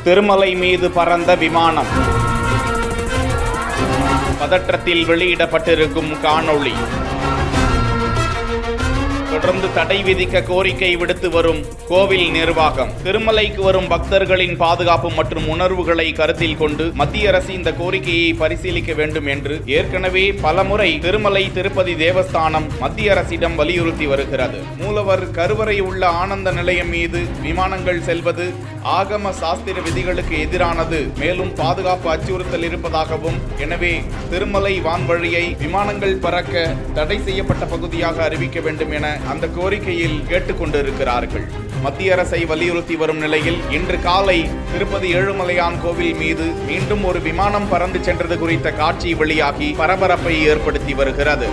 திருமலை மீது பறந்த விமானம். பதற்றத்தில் வெளியிடப்பட்டிருக்கும் காணொளி. தொடர்ந்து தடை விதிக்க கோரிக்கை விடுத்து வரும் கோவில் நிர்வாகம். திருமலைக்கு வரும் பக்தர்களின் பாதுகாப்பு மற்றும் உணர்வுகளை கருத்தில் கொண்டு மத்திய அரசு இந்த கோரிக்கையை பரிசீலிக்க வேண்டும் என்று ஏற்கனவே பலமுறை திருமலை திருப்பதி தேவஸ்தானம் மத்திய அரசிடம் வலியுறுத்தி வருகிறது. மூலவர் கருவறை உள்ள ஆனந்த நிலையம் மீது விமானங்கள் செல்வது ஆகம சாஸ்திர விதிகளுக்கு எதிரானது, மேலும் பாதுகாப்பு அச்சுறுத்தல் இருப்பதாகவும், எனவே திருமலை வான்வழியை விமானங்கள் பறக்க தடை செய்யப்பட்ட பகுதியாக அறிவிக்க வேண்டும் என அந்த கோரிக்கையில் கேட்டுக்கொண்டிருக்கிறார்கள். மத்திய அரசை வலியுறுத்தி வரும் நிலையில் இன்று காலை திருப்பதி ஏழுமலையான் கோவில் மீது மீண்டும் ஒரு விமானம் பறந்து சென்றது குறித்த காட்சி வெளியாகி பரபரப்பை ஏற்படுத்தி வருகிறது.